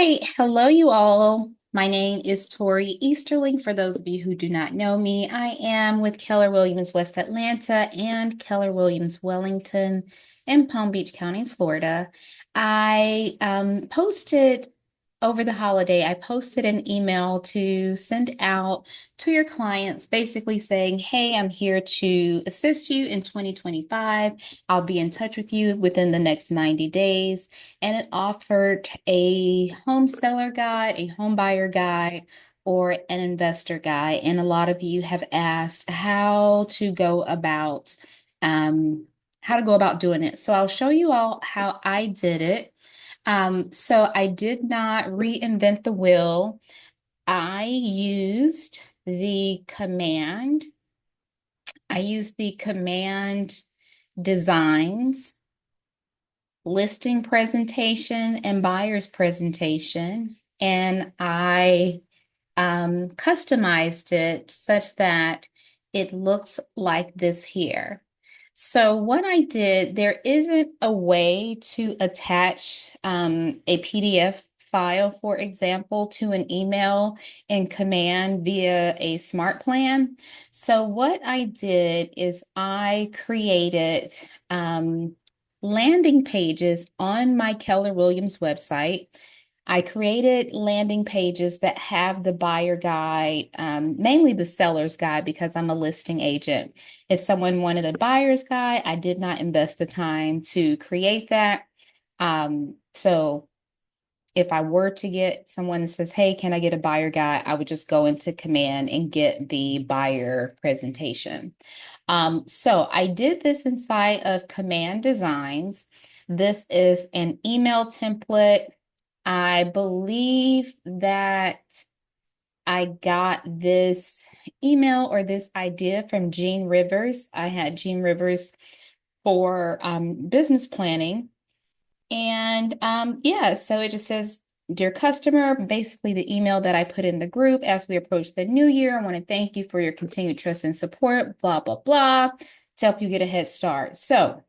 right. Hello, you all. My name is Tori Easterling. For those of you who do not know me, I am with Keller Williams West Atlanta and Keller Williams Wellington in Palm Beach County, Florida. I posted over the holiday, I posted an email to send out to your clients, basically saying, hey, I'm here to assist you in 2025. I'll be in touch with you within the next 90 days. And it offered a home seller guide, a home buyer guide, or an investor guide. And a lot of you have asked um, how to go about doing it. So I'll show you all how I did it. So I did not reinvent the wheel. I used the command. I used the command designs, listing presentation, and buyer's presentation, and I customized it such that it looks like this here. So what I did, there isn't a way to attach a PDF file, for example, to an email in Command via a smart plan. So what I did is I created landing pages on my Keller Williams website. I created landing pages that have the buyer guide, mainly the seller's guide, because I'm a listing agent. If someone wanted a buyer's guide, I did not invest the time to create that. So if I were to get someone that says, hey, can I get a buyer guide? I would just go into Command and get the buyer presentation. So I did this inside of Command Designs. This is an email template. I believe that I got this email or this idea from Gene Rivers. I had Gene Rivers for business planning. And yeah, so it just says, Dear customer, basically the email that I put in the group as we approach the new year. I want to thank you for your continued trust and support, blah, blah, blah, to help you get a head start. So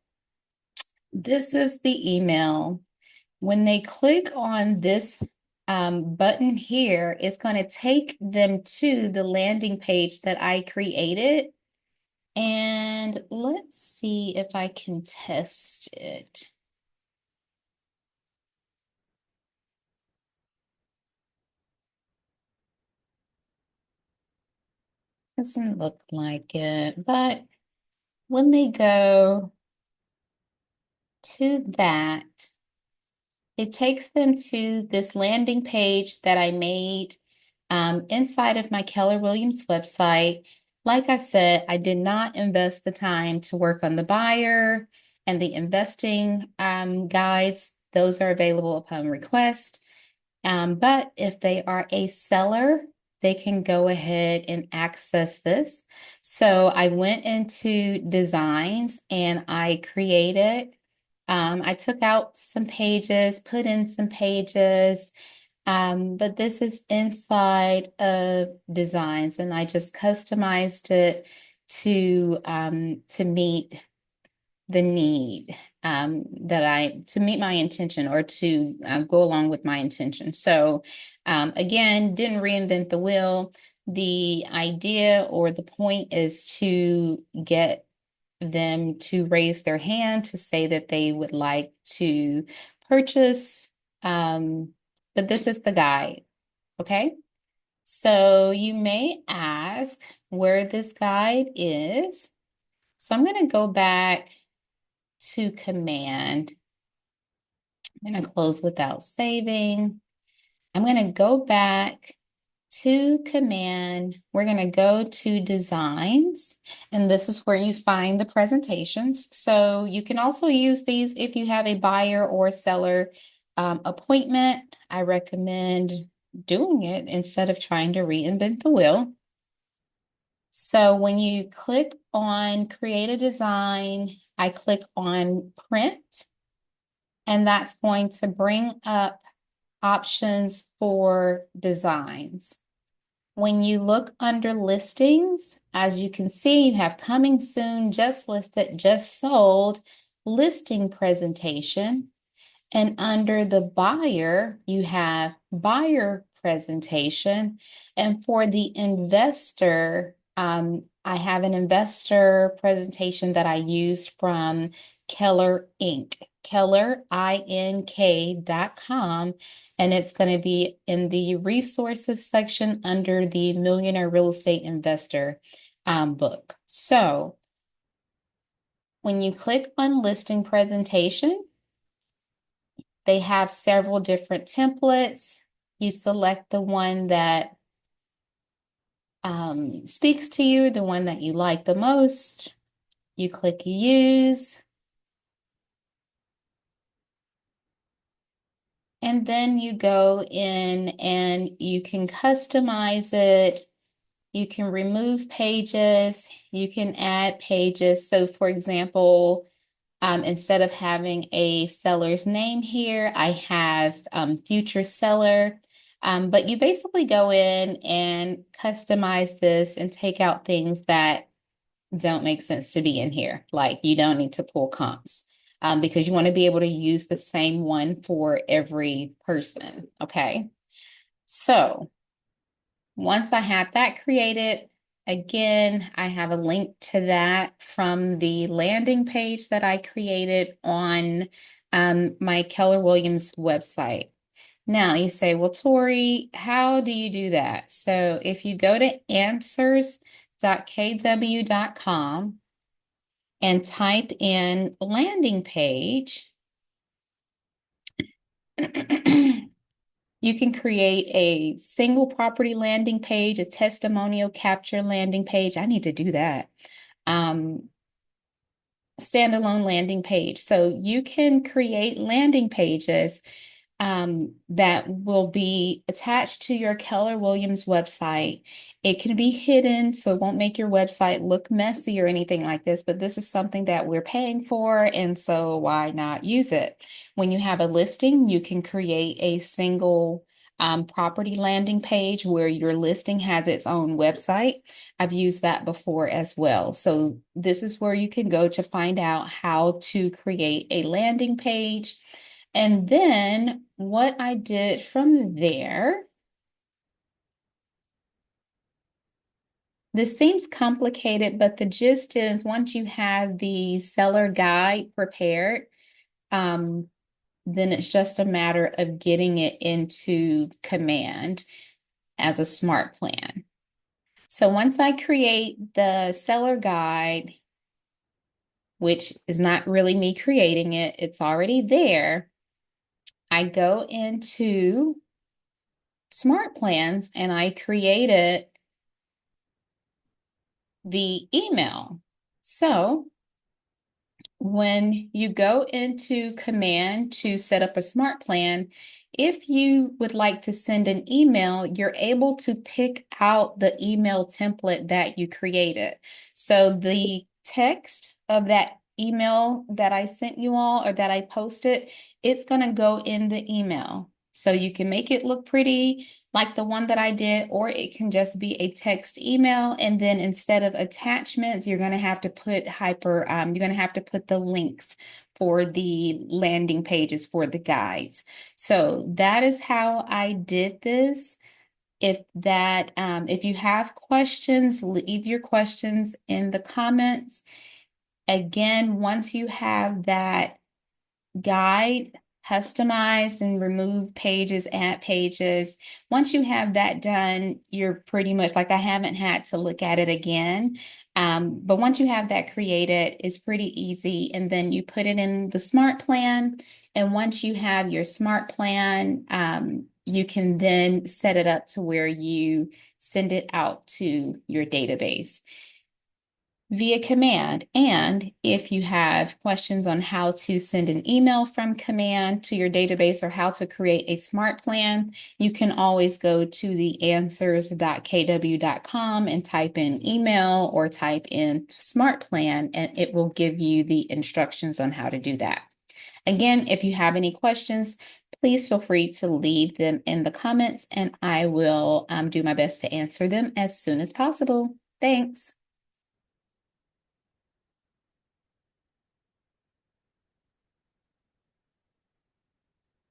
this is the email. When they click on this button here, it's going to take them to the landing page that I created. And let's see if I can test it. Doesn't look like it, but when they go to that, it takes them to this landing page that I made inside of my Keller Williams website. Like I said, I did not invest the time to work on the buyer and the investing guides. Those are available upon request. But if they are a seller, they can go ahead and access this. So I went into designs and I created, I took out some pages, put in some pages, but this is inside of designs and I just customized it to meet the need to meet my intention or to go along with my intention. So again, didn't reinvent the wheel. The idea or the point is to get them to raise their hand to say that they would like to purchase. But this is the guide, okay? So you may ask where this guide is. So I'm going to go back to Command. I'm going to close without saving. I'm going to go back to Command. We're going to go to Designs, and this is where you find the presentations. So you can also use these if you have a buyer or seller appointment. I recommend doing it instead of trying to reinvent the wheel. So when you click on Create a Design, I click on Print. And that's going to bring up options for designs. When you look under listings, as you can see, you have coming soon, just listed, just sold, listing presentation. And under the buyer, you have buyer presentation. And for the investor, I have an investor presentation that I use from Keller Inc. KellerINK.com, and it's going to be in the resources section under the Millionaire Real Estate Investor book. So when you click on listing presentation, they have several different templates. You select the one that speaks to you, the one that you like the most. You click use. And then you go in and you can customize it. You can remove pages. You can add pages. So for example, instead of having a seller's name here, I have future seller. But you basically go in and customize this and take out things that don't make sense to be in here. Like you don't need to pull comps because you want to be able to use the same one for every person. Okay. So once I have that created, again, I have a link to that from the landing page that I created on my Keller Williams website. Now you say, well, Tori, how do you do that? So if you go to answers.kw.com and type in landing page, you can create a single property landing page, a testimonial capture landing page. I need to do that. Standalone landing page. So you can create landing pages that will be attached to your Keller Williams website. It can be hidden, so it won't make your website look messy or anything like this, but this is something that we're paying for, and so why not use it? When you have a listing, you can create a single property landing page where your listing has its own website. I've used that before as well. So this is where you can go to find out how to create a landing page. And then what I did from there, this seems complicated, but the gist is once you have the seller guide prepared, then it's just a matter of getting it into Command as a smart plan. So once I create the seller guide, which is not really me creating it, it's already there, I go into Smart Plans and I created the email. So when you go into Command to set up a smart plan, if you would like to send an email, you're able to pick out the email template that you created. So the text of that email that I sent you all or that I posted, it's going to go in the email. So you can make it look pretty like the one that I did, or it can just be a text email. And then instead of attachments, you're going to have to put you're going to have to put the links for the landing pages for the guides. So that is how I did this. If you have questions, leave your questions in the comments. Again, once you have that guide customized and remove pages, add pages. Once you have that done, you're pretty much like I haven't had to look at it again. But once you have that created, it's pretty easy. And then you put it in the smart plan. And once you have your smart plan, you can then set it up to where you send it out to your database via command. And if you have questions on how to send an email from command to your database or how to create a smart plan, you can always go to the answers.kw.com and type in email or type in smart plan, and it will give you the instructions on how to do that. Again, if you have any questions, please feel free to leave them in the comments and I will do my best to answer them as soon as possible. Thanks.